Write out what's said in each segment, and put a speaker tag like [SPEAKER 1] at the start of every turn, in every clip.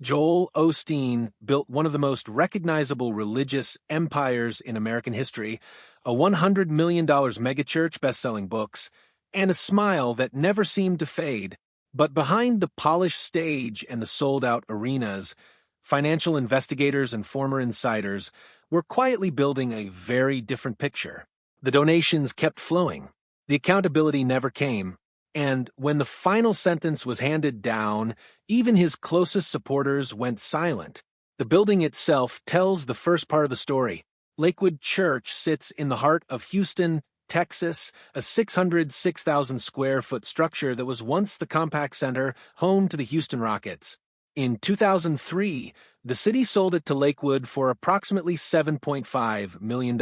[SPEAKER 1] Joel Osteen built one of the most recognizable religious empires in American history, a $100 million megachurch best-selling books, and a smile that never seemed to fade. But behind the polished stage and the sold-out arenas, financial investigators and former insiders were quietly building a very different picture. The donations kept flowing. The accountability never came. And when the final sentence was handed down, even his closest supporters went silent. The building itself tells the first part of the story. Lakewood Church sits in the heart of Houston, Texas, a 606,000 square foot structure that was once the Compaq Center, home to the Houston Rockets. In 2003, the city sold it to Lakewood for approximately $7.5 million.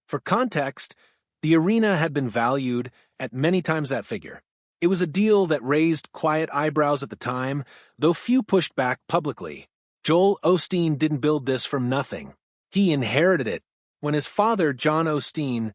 [SPEAKER 1] For context, the arena had been valued at many times that figure. It was a deal that raised quiet eyebrows at the time, though few pushed back publicly. Joel Osteen didn't build this from nothing. He inherited it. When his father, John Osteen,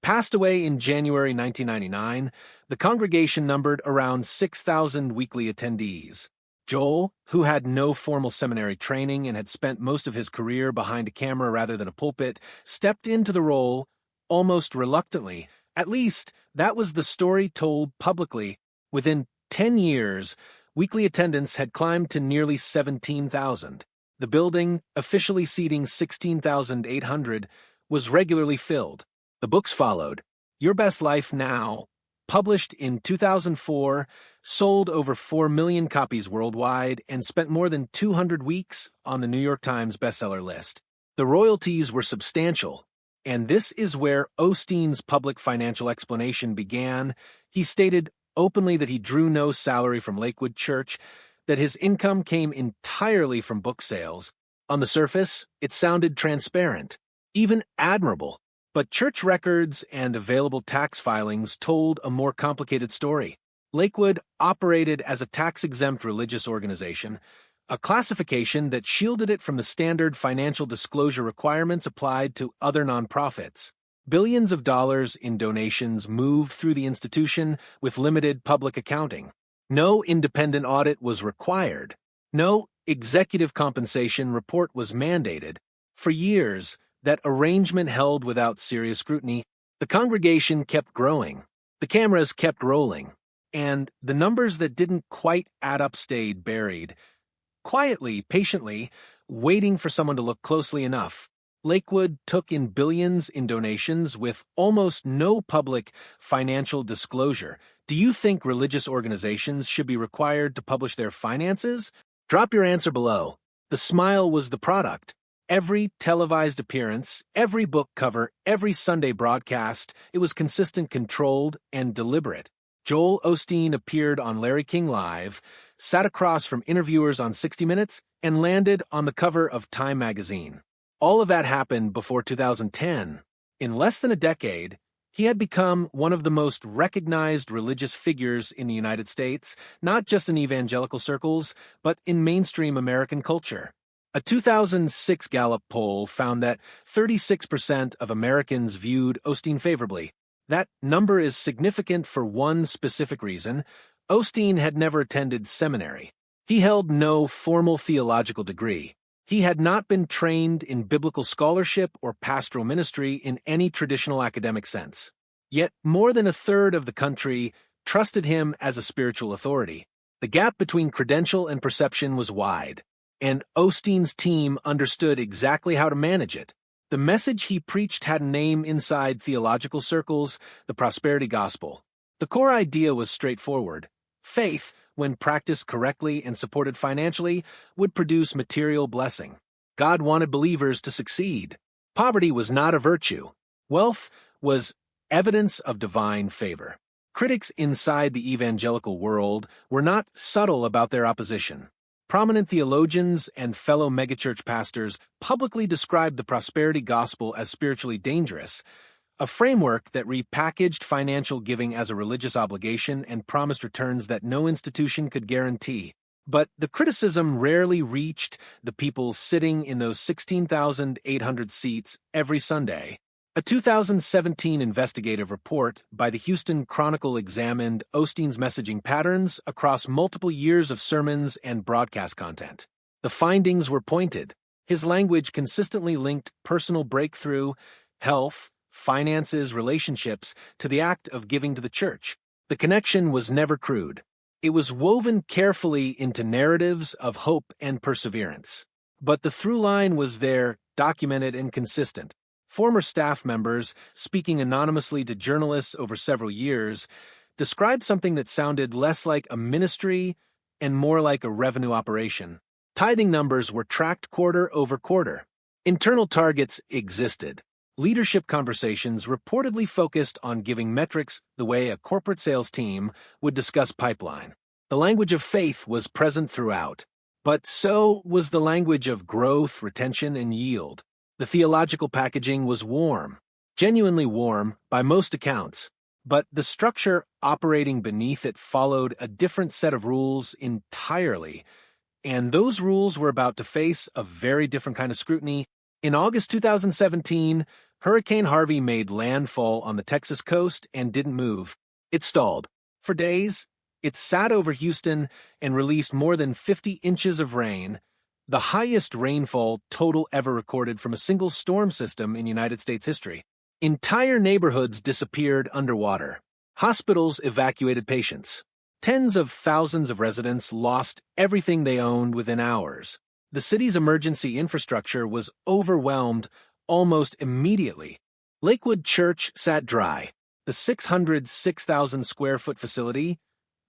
[SPEAKER 1] passed away in January 1999, the congregation numbered around 6,000 weekly attendees. Joel, who had no formal seminary training and had spent most of his career behind a camera rather than a pulpit, stepped into the role almost reluctantly. At least, that was the story told publicly. Within 10 years, weekly attendance had climbed to nearly 17,000. The building, officially seating 16,800, was regularly filled. The books followed. Your Best Life Now, published in 2004, sold over 4 million copies worldwide and spent more than 200 weeks on the New York Times bestseller list. The royalties were substantial. And this is where Osteen's public financial explanation began. He stated openly that he drew no salary from Lakewood Church, that his income came entirely from book sales. On the surface, it sounded transparent, even admirable. But church records and available tax filings told a more complicated story. Lakewood operated as a tax-exempt religious organization, a classification that shielded it from the standard financial disclosure requirements applied to other nonprofits. Billions of dollars in donations moved through the institution with limited public accounting. No independent audit was required. No executive compensation report was mandated. For years, that arrangement held without serious scrutiny. The congregation kept growing. The cameras kept rolling. And the numbers that didn't quite add up stayed buried. Quietly, patiently, waiting for someone to look closely enough. Lakewood took in billions in donations with almost no public financial disclosure. Do you think religious organizations should be required to publish their finances? Drop your answer below. The smile was the product. Every televised appearance, every book cover, every Sunday broadcast, it was consistent, controlled, and deliberate. Joel Osteen appeared on Larry King Live, sat across from interviewers on 60 Minutes, and landed on the cover of Time magazine. All of that happened before 2010. In less than a decade, he had become one of the most recognized religious figures in the United States, not just in evangelical circles, but in mainstream American culture. A 2006 Gallup poll found that 36% of Americans viewed Osteen favorably. That number is significant for one specific reason. Osteen had never attended seminary. He held no formal theological degree. He had not been trained in biblical scholarship or pastoral ministry in any traditional academic sense. Yet more than a third of the country trusted him as a spiritual authority. The gap between credential and perception was wide, and Osteen's team understood exactly how to manage it. The message he preached had a name inside theological circles: the prosperity gospel. The core idea was straightforward. Faith, when practiced correctly and supported financially, would produce material blessing. God wanted believers to succeed. Poverty was not a virtue. Wealth was evidence of divine favor. Critics inside the evangelical world were not subtle about their opposition. Prominent theologians and fellow megachurch pastors publicly described the prosperity gospel as spiritually dangerous, a framework that repackaged financial giving as a religious obligation and promised returns that no institution could guarantee. But the criticism rarely reached the people sitting in those 16,800 seats every Sunday. A 2017 investigative report by the Houston Chronicle examined Osteen's messaging patterns across multiple years of sermons and broadcast content. The findings were pointed. His language consistently linked personal breakthrough, health, finances, relationships to the act of giving to the church. The connection was never crude. It was woven carefully into narratives of hope and perseverance. But the through line was there, documented and consistent. Former staff members, speaking anonymously to journalists over several years, described something that sounded less like a ministry and more like a revenue operation. Tithing numbers were tracked quarter over quarter. Internal targets existed. Leadership conversations reportedly focused on giving metrics the way a corporate sales team would discuss pipeline. The language of faith was present throughout, but so was the language of growth, retention, and yield. The theological packaging was warm, genuinely warm by most accounts, but the structure operating beneath it followed a different set of rules entirely, and those rules were about to face a very different kind of scrutiny. In August 2017, Hurricane Harvey made landfall on the Texas coast and didn't move. It stalled. For days, it sat over Houston and released more than 50 inches of rain, the highest rainfall total ever recorded from a single storm system in United States history. Entire neighborhoods disappeared underwater. Hospitals evacuated patients. Tens of thousands of residents lost everything they owned within hours. The city's emergency infrastructure was overwhelmed almost immediately. Lakewood Church sat dry. The 606,000 square foot facility,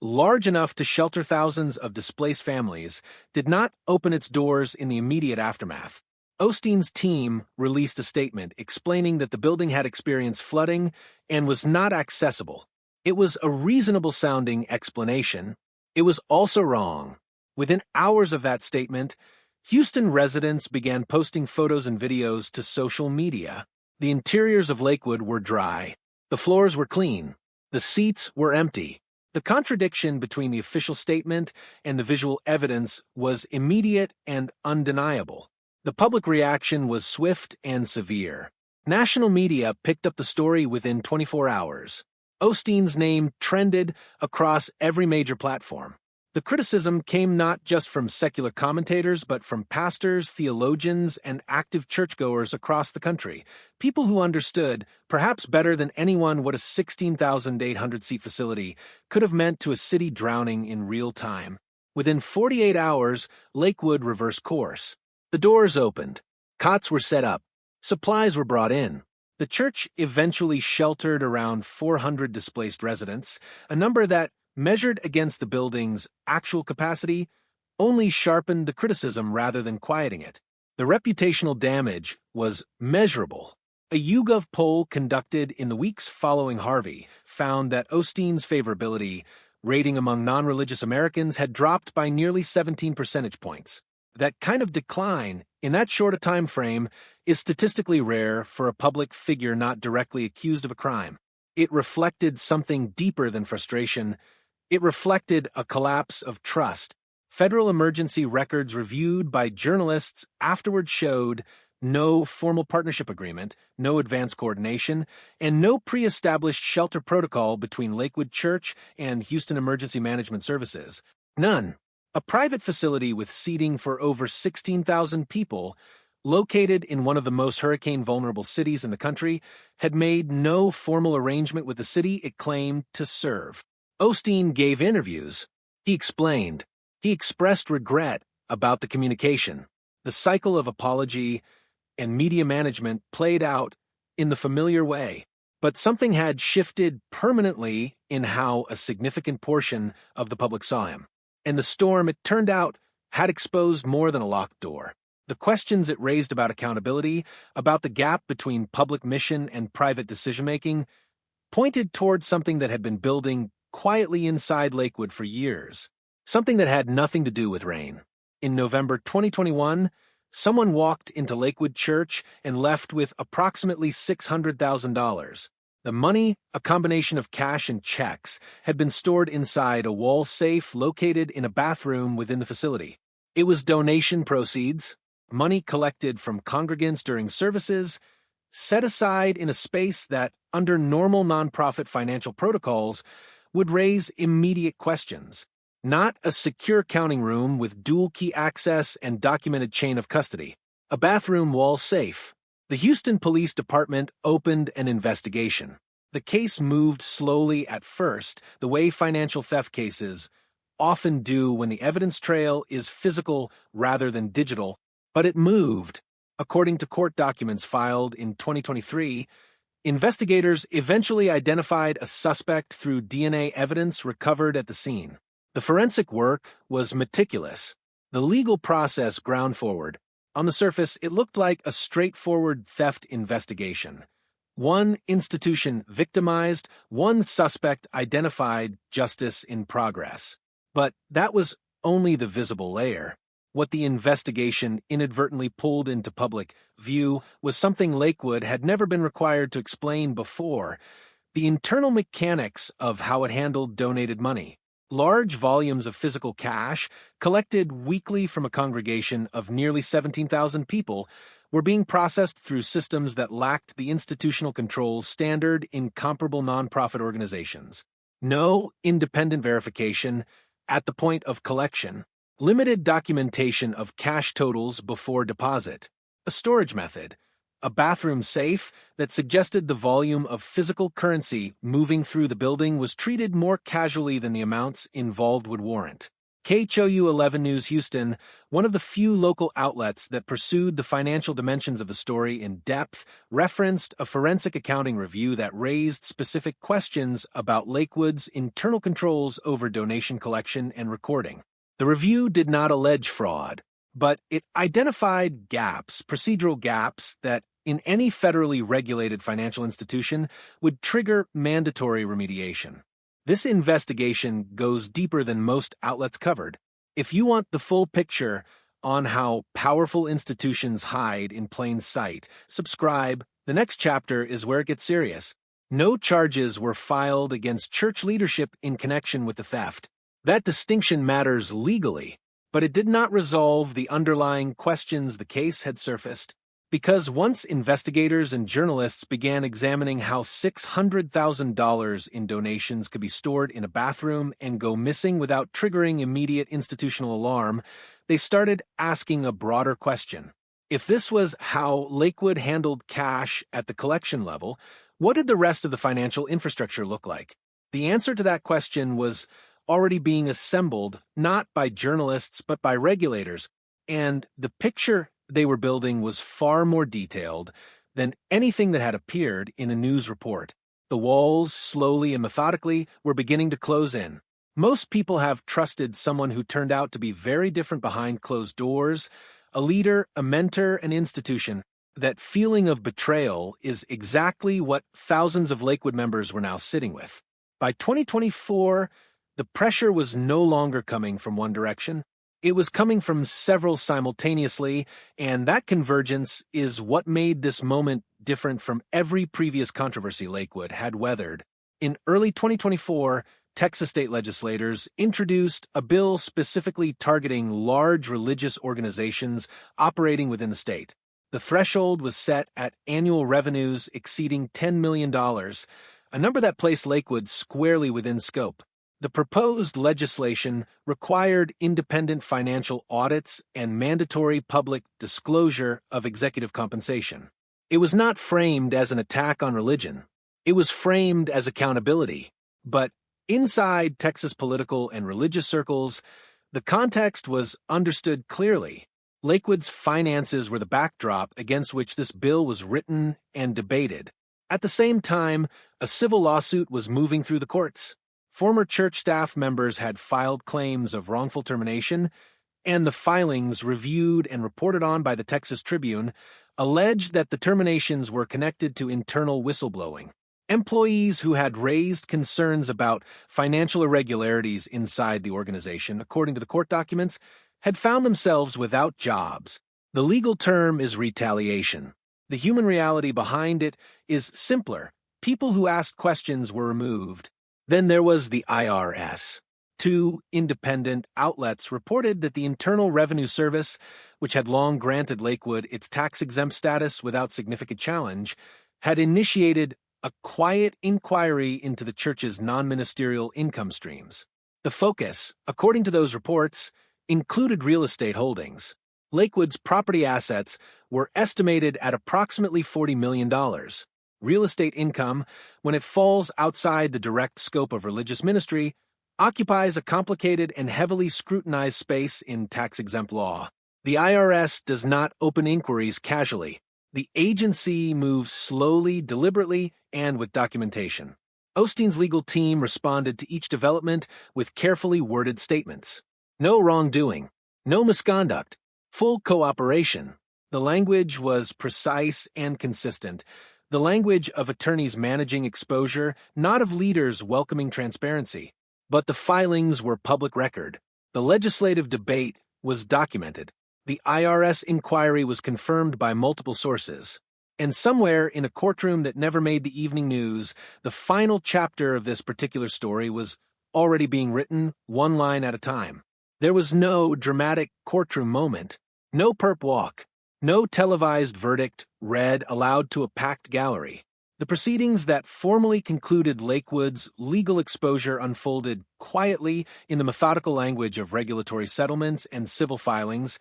[SPEAKER 1] large enough to shelter thousands of displaced families, did not open its doors in the immediate aftermath. Osteen's team released a statement explaining that the building had experienced flooding and was not accessible. It was a reasonable-sounding explanation. It was also wrong. Within hours of that statement, Houston residents began posting photos and videos to social media. The interiors of Lakewood were dry. The floors were clean. The seats were empty. The contradiction between the official statement and the visual evidence was immediate and undeniable. The public reaction was swift and severe. National media picked up the story within 24 hours. Osteen's name trended across every major platform. The criticism came not just from secular commentators, but from pastors, theologians, and active churchgoers across the country, people who understood, perhaps better than anyone, what a 16,800-seat facility could have meant to a city drowning in real time. Within 48 hours, Lakewood reversed course. The doors opened. Cots were set up. Supplies were brought in. The church eventually sheltered around 400 displaced residents, a number that, measured against the building's actual capacity, only sharpened the criticism rather than quieting it. The reputational damage was measurable. A YouGov poll conducted in the weeks following Harvey found that Osteen's favorability rating among non-religious Americans had dropped by nearly 17 percentage points. That kind of decline, in that short a time frame, is statistically rare for a public figure not directly accused of a crime. It reflected something deeper than frustration. It reflected a collapse of trust. Federal emergency records reviewed by journalists afterward showed no formal partnership agreement, no advance coordination, and no pre-established shelter protocol between Lakewood Church and Houston Emergency Management Services. None. A private facility with seating for over 16,000 people, located in one of the most hurricane-vulnerable cities in the country, had made no formal arrangement with the city it claimed to serve. Osteen gave interviews. He explained. He expressed regret about the communication. The cycle of apology and media management played out in the familiar way. But something had shifted permanently in how a significant portion of the public saw him. And the storm, it turned out, had exposed more than a locked door. The questions it raised about accountability, about the gap between public mission and private decision-making, pointed towards something that had been building quietly inside Lakewood for years, something that had nothing to do with rain. In November 2021, someone walked into Lakewood Church and left with approximately $600,000. The money, a combination of cash and checks, had been stored inside a wall safe located in a bathroom within the facility. It was donation proceeds, money collected from congregants during services, set aside in a space that, under normal nonprofit financial protocols, would raise immediate questions. Not a secure counting room with dual key access and documented chain of custody. A bathroom wall safe. The Houston Police Department opened an investigation. The case moved slowly at first, the way financial theft cases often do when the evidence trail is physical rather than digital, but it moved. According to court documents filed in 2023, investigators eventually identified a suspect through DNA evidence recovered at the scene. The forensic work was meticulous, the legal process ground forward. On the surface, it looked like a straightforward theft investigation. One institution victimized, one suspect identified, justice in progress. But that was only the visible layer. What the investigation inadvertently pulled into public view was something Lakewood had never been required to explain before: the internal mechanics of how it handled donated money. Large volumes of physical cash, collected weekly from a congregation of nearly 17,000 people, were being processed through systems that lacked the institutional controls standard in comparable nonprofit organizations. No independent verification at the point of collection. Limited documentation of cash totals before deposit. A storage method. A bathroom safe that suggested the volume of physical currency moving through the building was treated more casually than the amounts involved would warrant. KHOU 11 News Houston, one of the few local outlets that pursued the financial dimensions of the story in depth, referenced a forensic accounting review that raised specific questions about Lakewood's internal controls over donation collection and recording. The review did not allege fraud, but it identified gaps, procedural gaps, that in any federally regulated financial institution would trigger mandatory remediation. This investigation goes deeper than most outlets covered. If you want the full picture on how powerful institutions hide in plain sight, subscribe. The next chapter is where it gets serious. No charges were filed against church leadership in connection with the theft. That distinction matters legally, but it did not resolve the underlying questions the case had surfaced. Because once investigators and journalists began examining how $600,000 in donations could be stored in a bathroom and go missing without triggering immediate institutional alarm, they started asking a broader question. If this was how Lakewood handled cash at the collection level, what did the rest of the financial infrastructure look like? The answer to that question was already being assembled, not by journalists but by regulators, and the picture they were building was far more detailed than anything that had appeared in a news report. The walls, slowly and methodically, were beginning to close in. Most people have trusted someone who turned out to be very different behind closed doors, a leader, a mentor, an institution. That feeling of betrayal is exactly what thousands of Lakewood members were now sitting with. By 2024, the pressure was no longer coming from one direction. It was coming from several simultaneously, and that convergence is what made this moment different from every previous controversy Lakewood had weathered. In early 2024, Texas state legislators introduced a bill specifically targeting large religious organizations operating within the state. The threshold was set at annual revenues exceeding $10 million, a number that placed Lakewood squarely within scope. The proposed legislation required independent financial audits and mandatory public disclosure of executive compensation. It was not framed as an attack on religion. It was framed as accountability. But inside Texas political and religious circles, the context was understood clearly. Lakewood's finances were the backdrop against which this bill was written and debated. At the same time, a civil lawsuit was moving through the courts. Former church staff members had filed claims of wrongful termination, and the filings, reviewed and reported on by the Texas Tribune, alleged that the terminations were connected to internal whistleblowing. Employees who had raised concerns about financial irregularities inside the organization, according to the court documents, had found themselves without jobs. The legal term is retaliation. The human reality behind it is simpler. People who asked questions were removed. Then there was the IRS. Two independent outlets reported that the Internal Revenue Service, which had long granted Lakewood its tax-exempt status without significant challenge, had initiated a quiet inquiry into the church's non-ministerial income streams. The focus, according to those reports, included real estate holdings. Lakewood's property assets were estimated at approximately $40 million. Real estate income, when it falls outside the direct scope of religious ministry, occupies a complicated and heavily scrutinized space in tax-exempt law. The IRS does not open inquiries casually. The agency moves slowly, deliberately, and with documentation. Osteen's legal team responded to each development with carefully worded statements. No wrongdoing, no misconduct, full cooperation. The language was precise and consistent. The language of attorneys managing exposure, not of leaders welcoming transparency. But the filings were public record. The legislative debate was documented. The IRS inquiry was confirmed by multiple sources. And somewhere in a courtroom that never made the evening news, the final chapter of this particular story was already being written, one line at a time. There was no dramatic courtroom moment, no perp walk, no televised verdict read aloud to a packed gallery. The proceedings that formally concluded Lakewood's legal exposure unfolded quietly in the methodical language of regulatory settlements and civil filings,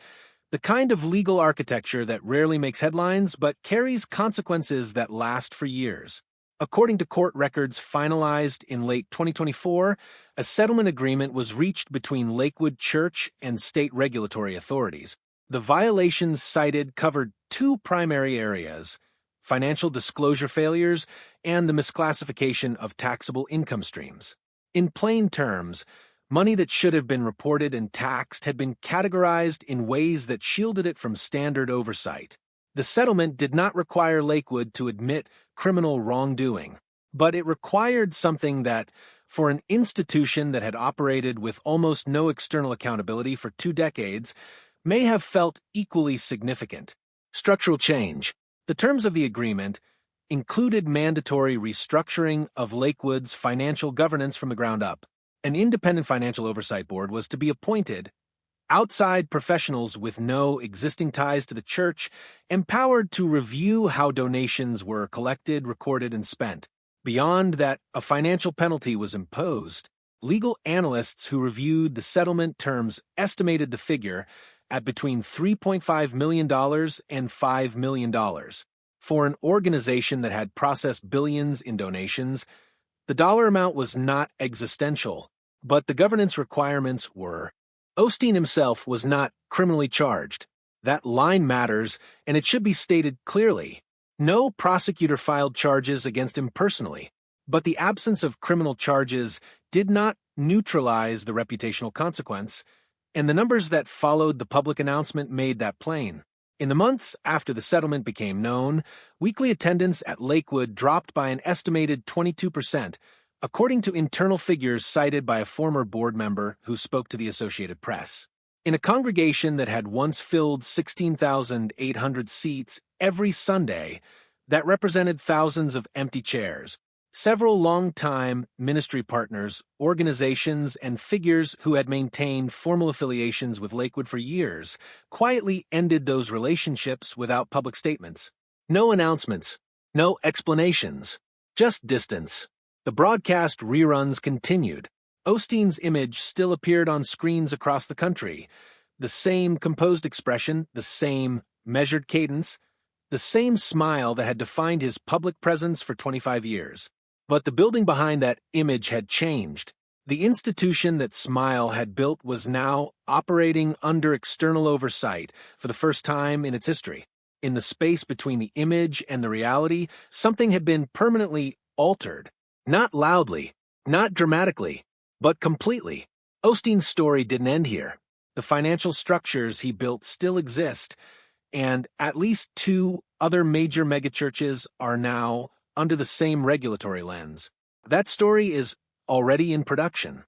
[SPEAKER 1] the kind of legal architecture that rarely makes headlines but carries consequences that last for years. According to court records finalized in late 2024, a settlement agreement was reached between Lakewood Church and state regulatory authorities. The violations cited covered two primary areas: financial disclosure failures and the misclassification of taxable income streams. In plain terms, money that should have been reported and taxed had been categorized in ways that shielded it from standard oversight. The settlement did not require Lakewood to admit criminal wrongdoing, but it required something that, for an institution that had operated with almost no external accountability for 2 decades, may have felt equally significant: structural change. The terms of the agreement included mandatory restructuring of Lakewood's financial governance from the ground up. An independent financial oversight board was to be appointed, outside professionals with no existing ties to the church, empowered to review how donations were collected, recorded, and spent. Beyond that, a financial penalty was imposed. Legal analysts who reviewed the settlement terms estimated the figure at between $3.5 million and $5 million. For an organization that had processed billions in donations, the dollar amount was not existential, but the governance requirements were. Osteen himself was not criminally charged. That line matters, and it should be stated clearly. No prosecutor filed charges against him personally, but the absence of criminal charges did not neutralize the reputational consequence, and the numbers that followed the public announcement made that plain. In the months after the settlement became known, weekly attendance at Lakewood dropped by an estimated 22%, according to internal figures cited by a former board member who spoke to the Associated Press. In a congregation that had once filled 16,800 seats every Sunday, that represented thousands of empty chairs. Several long-time ministry partners, organizations, and figures who had maintained formal affiliations with Lakewood for years quietly ended those relationships without public statements. No announcements, no explanations, just distance. The broadcast reruns continued. Osteen's image still appeared on screens across the country. The same composed expression, the same measured cadence, the same smile that had defined his public presence for 25 years. But the building behind that image had changed. The institution that Smile had built was now operating under external oversight for the first time in its history. In the space between the image and the reality, something had been permanently altered. Not loudly, not dramatically, but completely. Osteen's story didn't end here. The financial structures he built still exist, and at least 2 other major megachurches are now under the same regulatory lens. That story is already in production.